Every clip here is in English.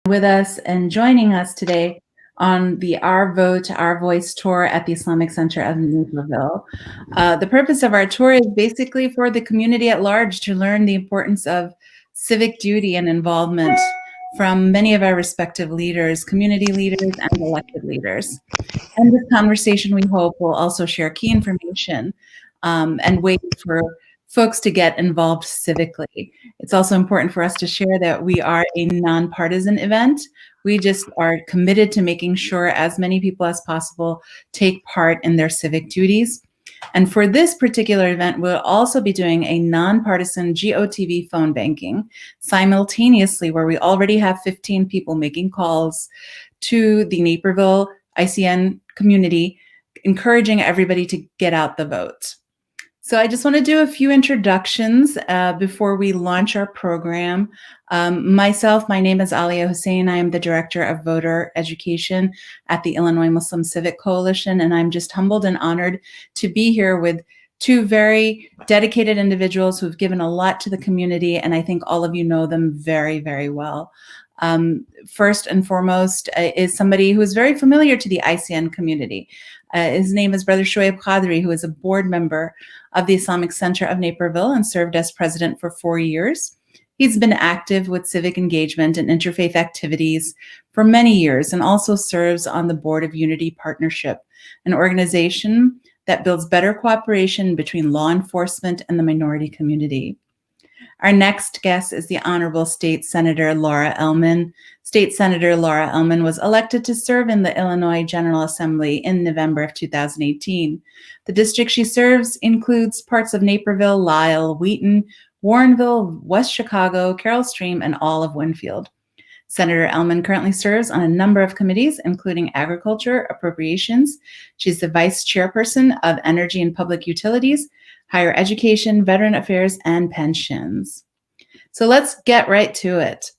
with us and joining us today on the Our Vote, Our Voice tour at the Islamic Center of Naperville. The purpose of our tour is basically for the community at large to learn the importance of civic duty and involvement from many of our respective leaders, community leaders, and elected leaders. And this conversation, we hope, will also share key information and ways for folks to get involved civically. It's also important for us to share that we are a nonpartisan event. We just are committed to making sure as many people as possible take part in their civic duties. And for this particular event, we'll also be doing a nonpartisan GOTV phone banking simultaneously, where we already have 15 people making calls to the Naperville ICN community, encouraging everybody to get out the vote. So I just want to do a few introductions before we launch our program. My name is Alia Hussein. I am the Director of Voter Education at the Illinois Muslim Civic Coalition, and I'm just humbled and honored to be here with two very dedicated individuals who've given a lot to the community, and I think all of you know them very, very well. First and foremost is somebody who is very familiar to the ICN community. His name is Brother Shui Qadri, who is a board member of the Islamic Center of Naperville and served as president for 4 years. He's been active with civic engagement and interfaith activities for many years and also serves on the board of Unity Partnership, an organization that builds better cooperation between law enforcement and the minority community. Our next guest is the Honorable State Senator Laura Elman. State Senator Laura Elman was elected to serve in the Illinois General Assembly in November of 2018. The district she serves includes parts of Naperville, Lisle, Wheaton, Warrenville, West Chicago, Carroll Stream, and all of Winfield. Senator Elman currently serves on a number of committees, including Agriculture, Appropriations. She's the Vice Chairperson of Energy and Public Utilities, Higher Education, Veteran Affairs, and Pensions. So let's get right to it.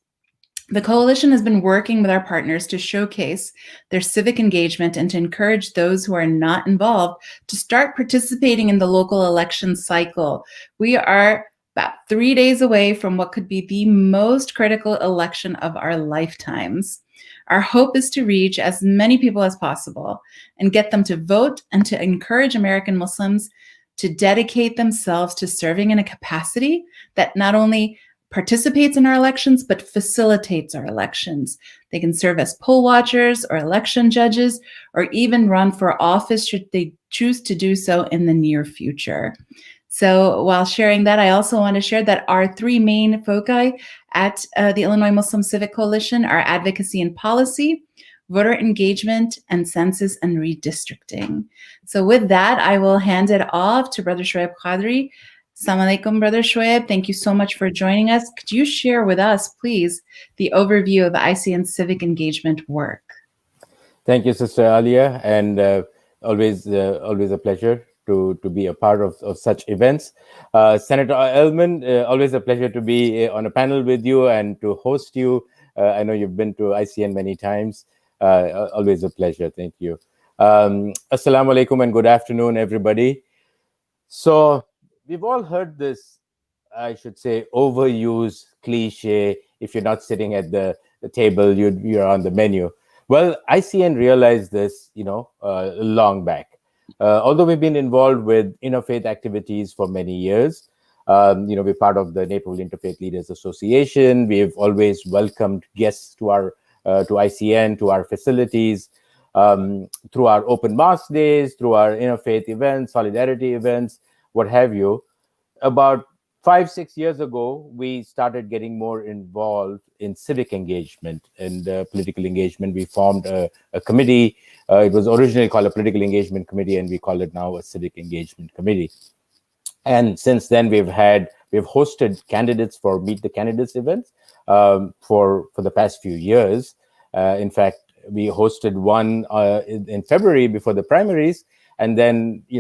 The coalition has been working with our partners to showcase their civic engagement and to encourage those who are not involved to start participating in the local election cycle. We are about 3 days away from what could be the most critical election of our lifetimes. Our hope is to reach as many people as possible and get them to vote and to encourage American Muslims to dedicate themselves to serving in a capacity that not only participates in our elections, but facilitates our elections. They can serve as poll watchers or election judges, or even run for office should they choose to do so in the near future. So while sharing that, I also want to share that our three main foci at the Illinois Muslim Civic Coalition are advocacy and policy, voter engagement, and census and redistricting. So with that, I will hand it off to Brother Shoaib Qadri. Assalamu alaikum, Brother Shoaib. Thank you so much for joining us. Could you share with us, please, the overview of ICN's civic engagement work? Thank you, Sister Alia, and always a pleasure to be a part of such events. Senator Elman, always a pleasure to be on a panel with you and to host you. I know you've been to ICN many times. Always a pleasure. Thank you. Assalamu alaikum and good afternoon, everybody. So we've all heard this, I should say, overused cliche, if you're not sitting at the table, you're on the menu. Well, ICN realized this, long back. Although we've been involved with interfaith activities for many years, we're part of the Naperville Interfaith Leaders Association. We've always welcomed guests to ICN, to our facilities, through our open mosque days, through our interfaith events, solidarity events, what have you. About 5-6 years ago, we started getting more involved in civic engagement and political engagement. We formed a committee. It was originally called a political engagement committee, and we call it now a civic engagement committee. And since then, we've hosted candidates for Meet the Candidates events for the past few years. In fact, we hosted one in February before the primaries, and then we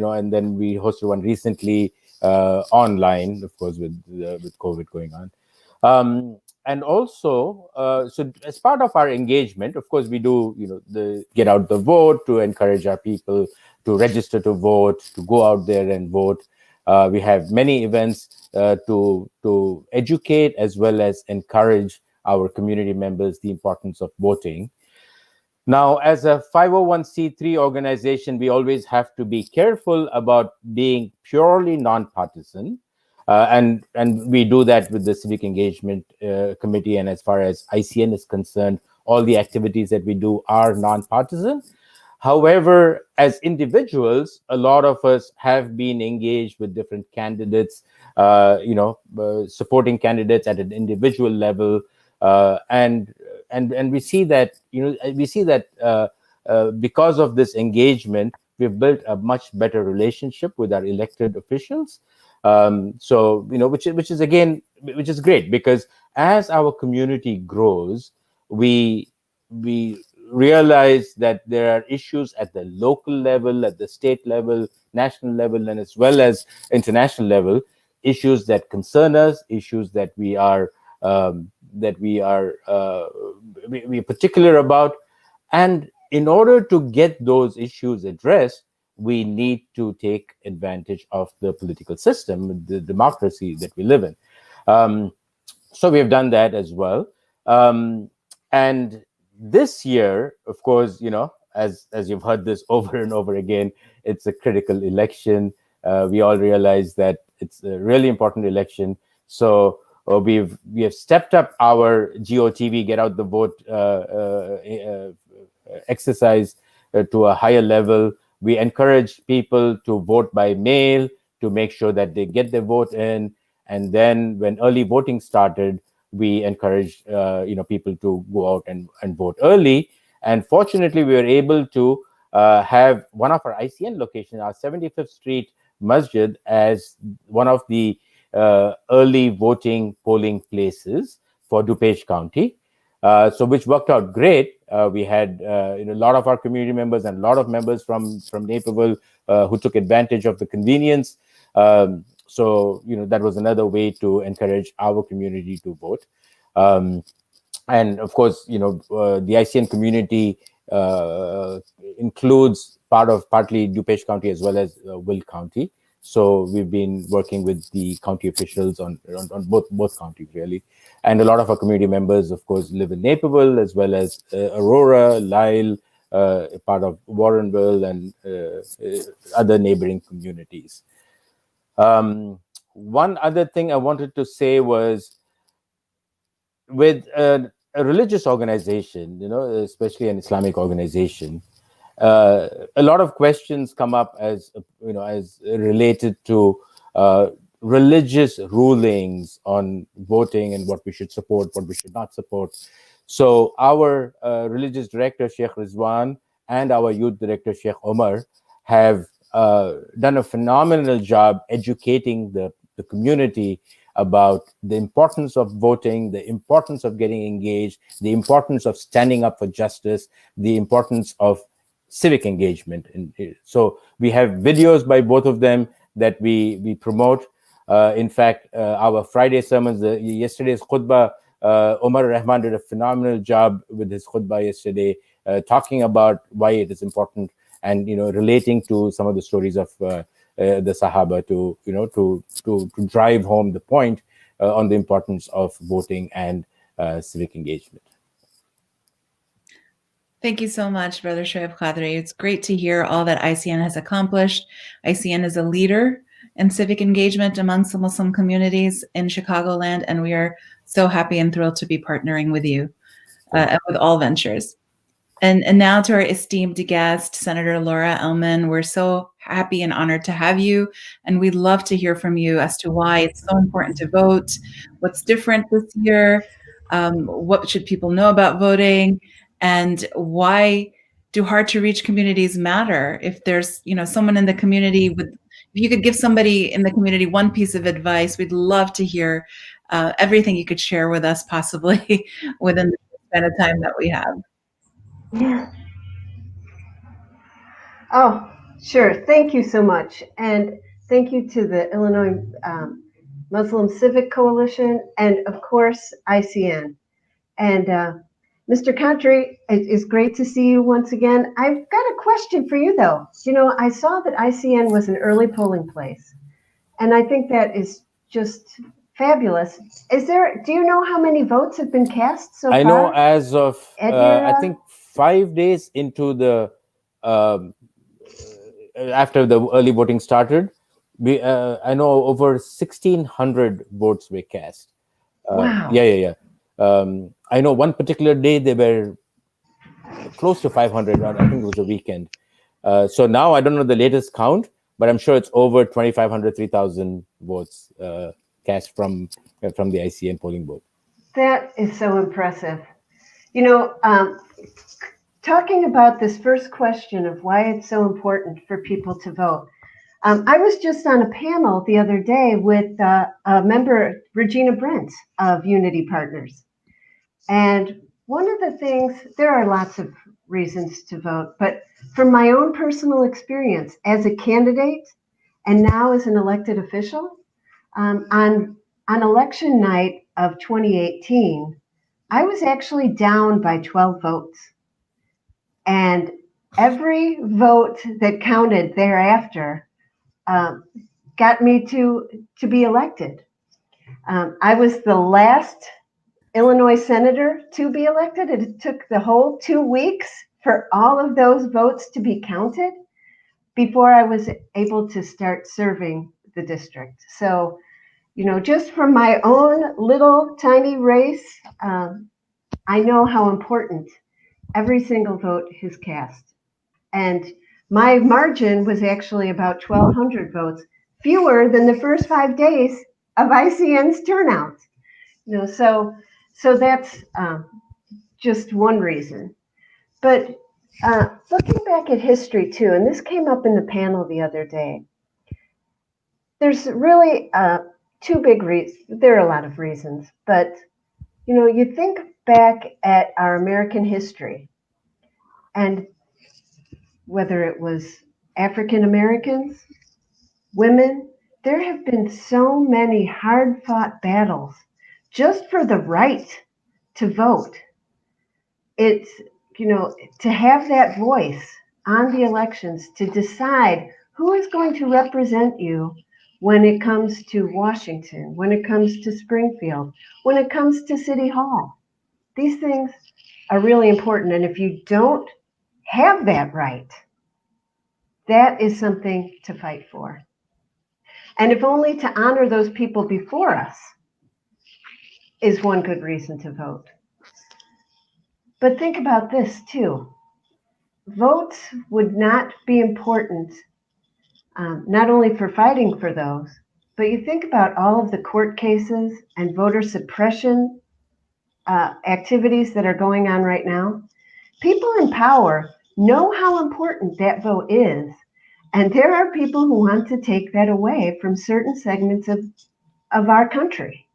hosted one recently online, of course, with COVID going on. And also, so as part of our engagement, of course, we do, the get out the vote to encourage our people to register to vote, to go out there and vote. We have many events to educate as well as encourage our community members the importance of voting. Now, as a 501c3 organization, we always have to be careful about being purely nonpartisan. And we do that with the Civic Engagement Committee. And as far as ICN is concerned, all the activities that we do are nonpartisan. However, as individuals, a lot of us have been engaged with different candidates, supporting candidates at an individual level, and we see that because of this engagement, we've built a much better relationship with our elected officials. Which is great, because as our community grows, we realize that there are issues at the local level, at the state level, national level, and as well as international level, issues that concern us, issues that we are particular about. And in order to get those issues addressed, we need to take advantage of the political system, the democracy that we live in. So we have done that as well. And this year, of course, as you've heard this over and over again, it's a critical election. We all realize that it's a really important election. So we have stepped up our GOTV, get out the vote exercise to a higher level. We encourage people to vote by mail to make sure that they get their vote in. And then when early voting started, we encouraged people to go out and vote early. And fortunately, we were able to have one of our ICN locations, our 75th Street Masjid, as one of the early voting polling places for DuPage County. So which worked out great. We had a lot of our community members and a lot of members from Naperville who took advantage of the convenience. So that was another way to encourage our community to vote. And of course, the ICN community includes partly DuPage County as well as Will County. So we've been working with the county officials on both counties, really. And a lot of our community members, of course, live in Naperville as well as Aurora, Lyle, part of Warrenville, and other neighboring communities. One other thing I wanted to say was, with a religious organization, especially an Islamic organization, a lot of questions come up as related to religious rulings on voting and what we should support, what we should not support. So our religious director, Sheikh Rizwan, and our youth director, Sheikh Omar, have done a phenomenal job educating the community about the importance of voting, the importance of getting engaged, the importance of standing up for justice, the importance of civic engagement. So we have videos by both of them that we promote. In fact, our Friday sermons, yesterday's khutbah, Omar Rahman did a phenomenal job with his khutbah yesterday, talking about why it is important, and relating to some of the stories of the Sahaba to drive home the point on the importance of voting and civic engagement. Thank you so much, Brother Shoaib Qadri. It's great to hear all that ICN has accomplished. ICN is a leader in civic engagement amongst the Muslim communities in Chicagoland, and we are so happy and thrilled to be partnering with you and with all ventures. And now to our esteemed guest, Senator Laura Elman. We're so happy and honored to have you, and we'd love to hear from you as to why it's so important to vote, what's different this year, what should people know about voting, and why do hard-to-reach communities matter? If there's someone in the community if you could give somebody in the community one piece of advice, we'd love to hear everything you could share with us, possibly within the span of time that we have. Yeah. Oh, sure. Thank you so much. And thank you to the Illinois Muslim Civic Coalition and, of course, ICN. And Mr. Qadri, it is great to see you once again. I've got a question for you, though. I saw that ICN was an early polling place. And I think that is just Fabulous. Do you know how many votes have been cast so far? I know as of, At your, I think 5 days into the, um, after the early voting started, I know over 1,600 votes were cast. Wow. Yeah. I know one particular day they were close to 500. I think it was a weekend. So now I don't know the latest count, but I'm sure it's over 2,500, 3,000 votes cast from the ICN polling booth. That is so impressive. You know, talking about this first question of why it's so important for people to vote, I was just on a panel the other day with a member, Regina Brent of Unity Partners. And one of the things, there are lots of reasons to vote, but from my own personal experience as a candidate and now as an elected official, on election night of 2018, I was actually down by 12 votes. And every vote that counted thereafter got me to be elected. I was the last Illinois senator to be elected. It took the whole 2 weeks for all of those votes to be counted before I was able to start serving the district. So, you know, just from my own little tiny race, I know how important every single vote is cast. And my margin was actually about 1,200 votes, fewer than the first 5 days of ICN's turnout. You know, so that's just one reason. But looking back at history too, and this came up in the panel the other day, there's really two big reasons. There are a lot of reasons, but you know, you think back at our American history, and whether it was African Americans, women, there have been so many hard-fought battles just for the right to vote. It's, you know, to have that voice on the elections to decide who is going to represent you when it comes to Washington, when it comes to Springfield, when it comes to City Hall. These things are really important. And if you don't have that right, that is something to fight for. And if only to honor those people before us is one good reason to vote. But think about this too. Votes would not be important, not only for fighting for those, but you think about all of the court cases and voter suppression activities that are going on right now. People in power know how important that vote is, and there are people who want to take that away from certain segments of our country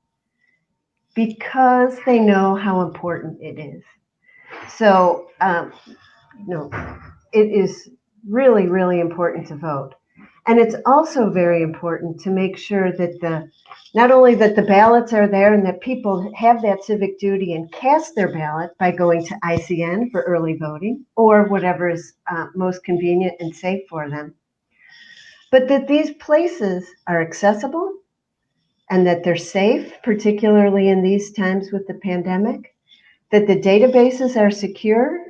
because they know how important it is. So, no, it is really, really important to vote. And it's also very important to make sure that not only that the ballots are there and that people have that civic duty and cast their ballot by going to ICN for early voting or whatever is most convenient and safe for them, but that these places are accessible and that they're safe, particularly in these times with the pandemic, that the databases are secure,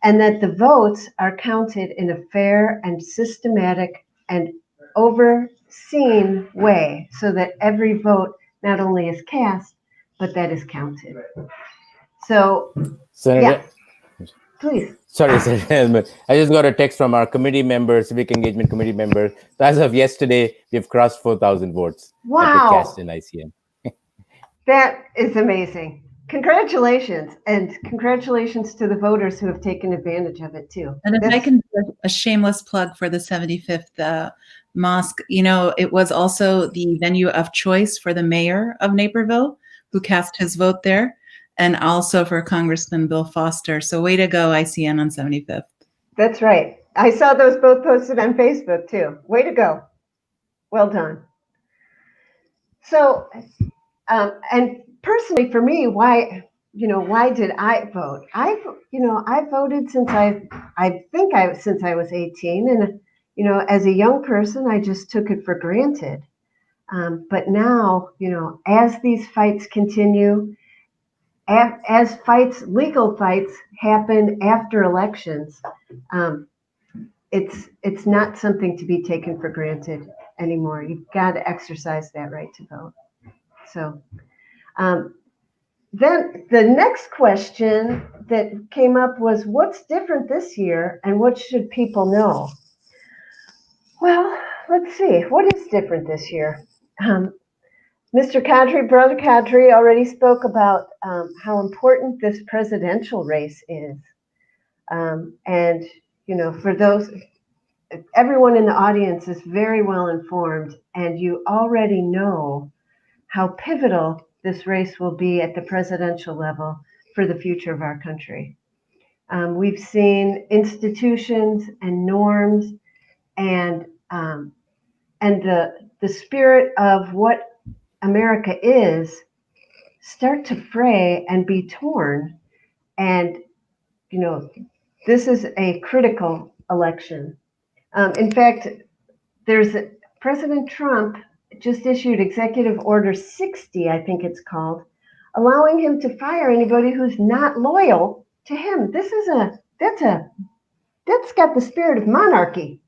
and that the votes are counted in a fair and systematic and overseen way so that every vote not only is cast, but that is counted. So, Senator, yeah, please. Sorry, Senator Elman. I just got a text from our committee member, Civic Engagement Committee member. So as of yesterday, we've crossed 4,000 votes that were cast in ICN. That is amazing. Congratulations, and congratulations to the voters who have taken advantage of it too. And if I can do a shameless plug for the 75th mosque, you know, it was also the venue of choice for the mayor of Naperville, who cast his vote there, and also for Congressman Bill Foster. So way to go, ICN on 75th. That's right. I saw those both posted on Facebook too. Way to go. Well done. So, and personally for me, why did I vote? I voted since I was 18, and you know, as a young person, I just took it for granted. But now, as these fights continue, as legal fights happen after elections, it's not something to be taken for granted anymore. You've got to exercise that right to vote. So then the next question that came up was, what's different this year and what should people know? Well, let's see. What is different this year? Mr. Qadri, Brother Qadri, already spoke about how important this presidential race is. And, for those, everyone in the audience is very well informed, and you already know how pivotal this race will be at the presidential level for the future of our country. We've seen institutions and norms and the spirit of what America is start to fray and be torn. And, this is a critical election. In fact, President Trump just issued Executive Order 60, I think it's called, allowing him to fire anybody who's not loyal to him. That's got the spirit of monarchy.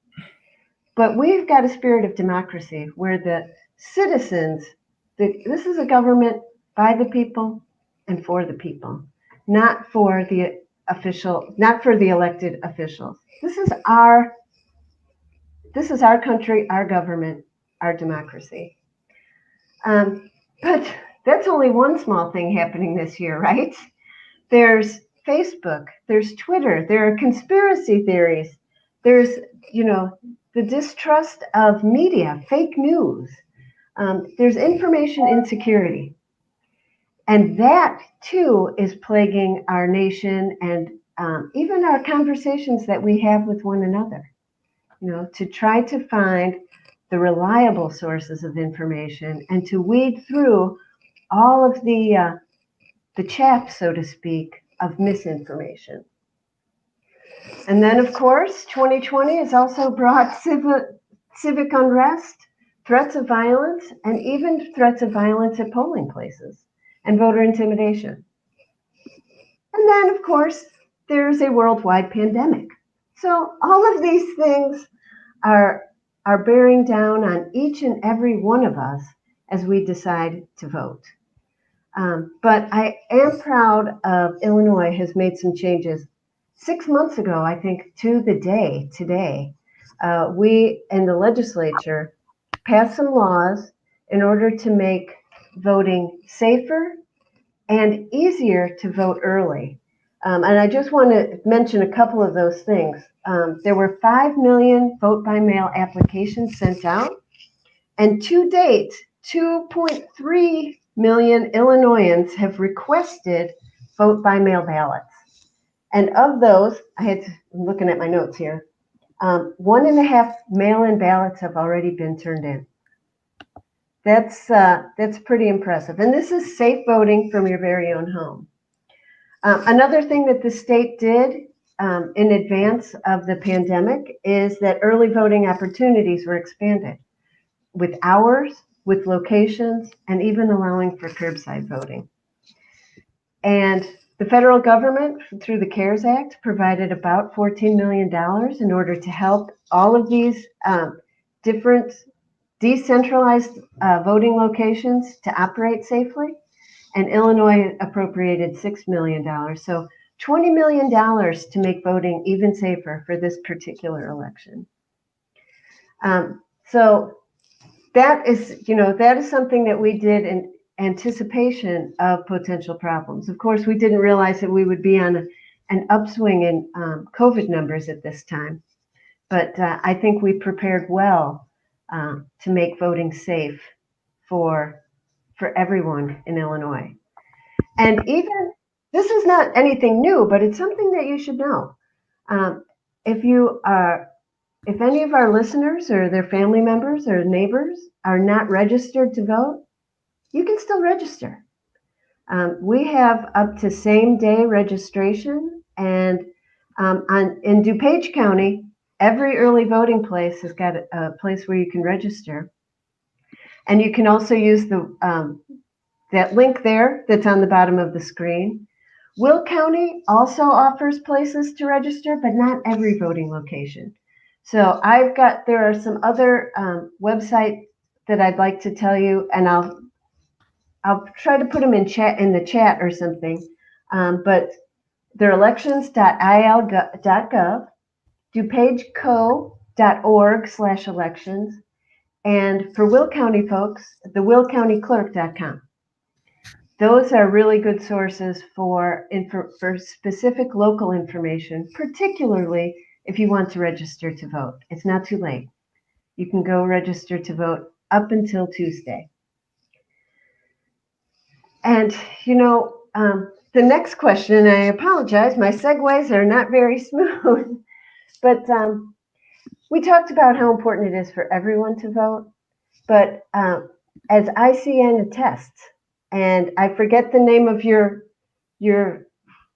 But we've got a spirit of democracy where the citizens, this is a government by the people and for the people, not for the elected officials. This is our country, our government, our democracy. But that's only one small thing happening this year, right? There's Facebook, there's Twitter, there are conspiracy theories, there's, the distrust of media, fake news, there's information insecurity. And that too is plaguing our nation and even our conversations that we have with one another, to try to find the reliable sources of information and to weed through all of the chaff, so to speak, of misinformation. And then, of course, 2020 has also brought civic unrest, threats of violence, and even threats of violence at polling places and voter intimidation. And then, of course, there's a worldwide pandemic. So all of these things are bearing down on each and every one of us as we decide to vote. But I am proud of Illinois has made some changes. 6 months ago, I think, to the day today, we in the legislature passed some laws in order to make voting safer and easier to vote early. And I just want to mention a couple of those things. There were 5 million vote-by-mail applications sent out, and to date, 2.3 million Illinoisans have requested vote-by-mail ballots. And of those, I'm looking at my notes here, 1.5 mail-in ballots have already been turned in. That's pretty impressive. And this is safe voting from your very own home. Another thing that the state did in advance of the pandemic is that early voting opportunities were expanded with hours, with locations, and even allowing for curbside voting. And the federal government, through the CARES Act, provided about $14 million in order to help all of these different decentralized voting locations to operate safely. And Illinois appropriated $6 million. So $20 million to make voting even safer for this particular election. So that is something that we did in anticipation of potential problems. Of course, we didn't realize that we would be on an upswing in COVID numbers at this time. But I think we prepared well to make voting safe for everyone in Illinois. And even, this is not anything new, but it's something that you should know. If any of our listeners or their family members or neighbors are not registered to vote, you can still register. We have up to same day registration, and in DuPage County, every early voting place has got a place where you can register. And you can also use that link there that's on the bottom of the screen. Will County also offers places to register, but not every voting location. So there are some other websites that I'd like to tell you, and I'll try to put them in the chat or something. But they're elections.il.gov, dupageco.org/elections, and for Will County folks, the willcountyclerk.com. Those are really good sources for specific local information, particularly if you want to register to vote. It's not too late. You can go register to vote up until Tuesday. And, the next question, and I apologize, my segues are not very smooth, but we talked about how important it is for everyone to vote. But as ICN attests, and I forget the name of your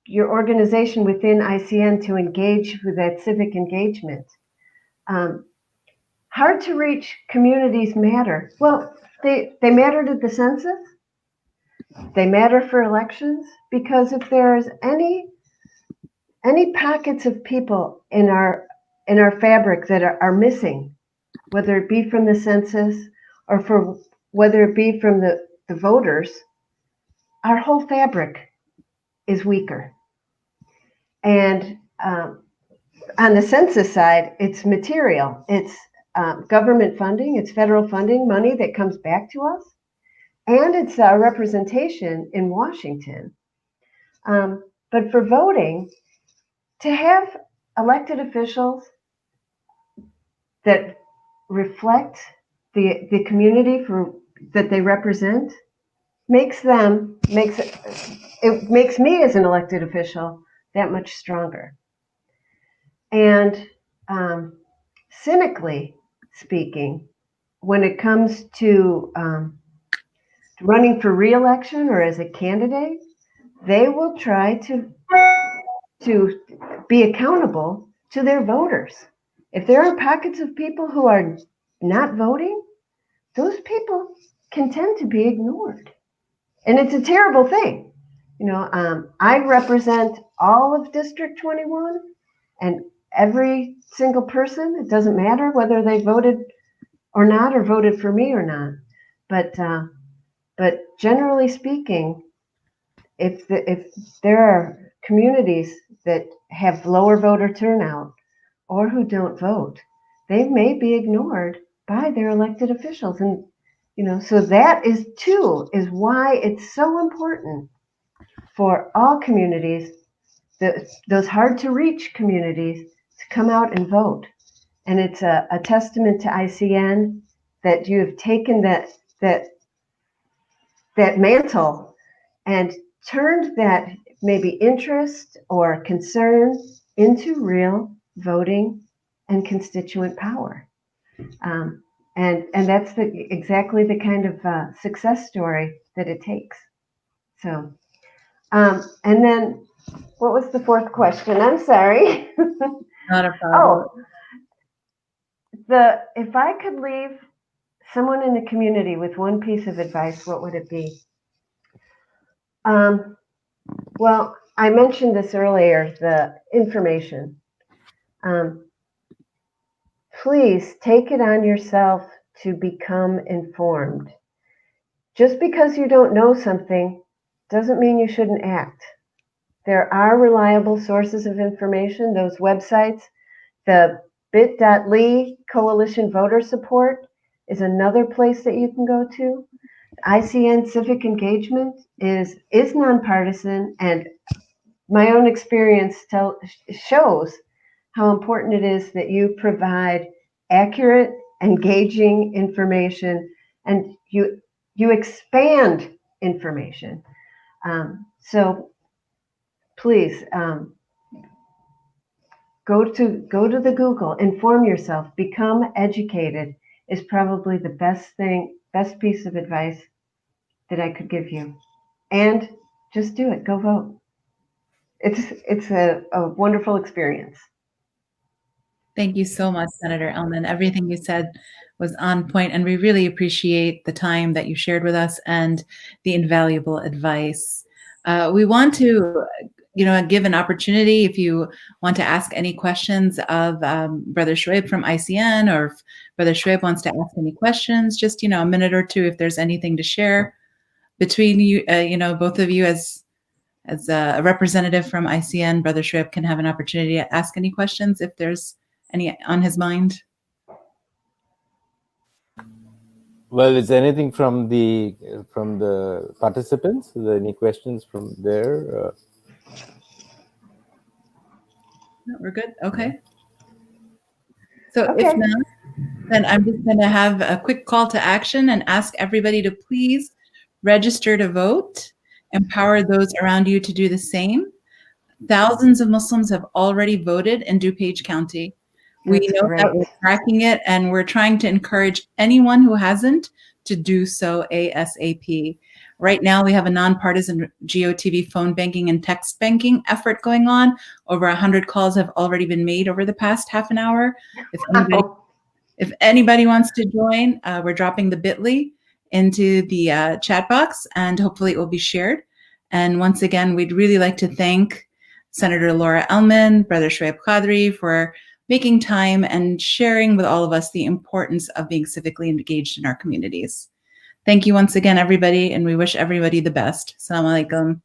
organization within ICN to engage with that civic engagement. Hard to reach communities matter. Well, they matter to the census. They matter for elections, because if there's any pockets of people in our fabric that are missing, whether it be from the census or whether it be from the voters, our whole fabric is weaker. And on the census side, it's material. It's government funding, it's federal funding, money that comes back to us, and it's representation in Washington. But for voting, to have elected officials that reflect the community that they represent makes me as an elected official that much stronger. And cynically speaking, when it comes to running for re-election or as a candidate, they will try to be accountable to their voters. If there are pockets of people who are not voting, those people can tend to be ignored. And it's a terrible thing. I represent all of District 21, and every single person, it doesn't matter whether they voted or not, or voted for me or not. But generally speaking, if there are communities that have lower voter turnout or who don't vote, they may be ignored by their elected officials. And so that is why it's so important for all communities, those hard to reach communities, to come out and vote. And it's a testament to ICN that you have taken that mantle and turned that maybe interest or concern into real voting and constituent power. And that's exactly the kind of success story that it takes. So, and then what was the fourth question? I'm sorry. Not a problem. If I could leave someone in the community with one piece of advice, what would it be? Well, I mentioned this earlier, the information. Please take it on yourself to become informed. Just because you don't know something doesn't mean you shouldn't act. There are reliable sources of information, those websites. The bit.ly Coalition Voter Support is another place that you can go to. ICN Civic Engagement is nonpartisan, and my own experience shows how important it is that you provide accurate, engaging information, and you expand information. So please go to the Google, inform yourself, become educated is probably the best piece of advice that I could give you. And just do it. Go vote. It's a wonderful experience. Thank you so much, Senator Elman. Everything you said was on point, and we really appreciate the time that you shared with us and the invaluable advice. We want to, give an opportunity if you want to ask any questions of Brother Shui from ICN, or if Brother Shui wants to ask any questions, just, a minute or two if there's anything to share between you, both of you as a representative from ICN. Brother Shrib can have an opportunity to ask any questions if there's any on his mind. Well, is there anything from the participants? Is there any questions from there? No, we're good. Okay. So Okay. if not, then I'm just going to have a quick call to action and ask everybody to please register to vote. Empower those around you to do the same. Thousands of Muslims have already voted in DuPage County. We That's know great. that we're tracking it, and we're trying to encourage anyone who hasn't to do so ASAP. Right now, we have a nonpartisan GeoTV phone banking and text banking effort going on. Over 100 calls have already been made over the past half an hour. If anybody wants to join, we're dropping the bit.ly into the chat box, and hopefully it will be shared. And once again, we'd really like to thank Senator Laura Elman, Brother Shoaib Qadri for making time and sharing with all of us the importance of being civically engaged in our communities. Thank you once again, everybody, and we wish everybody the best. Assalamu alaikum.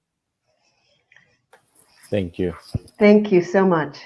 Thank you. Thank you so much.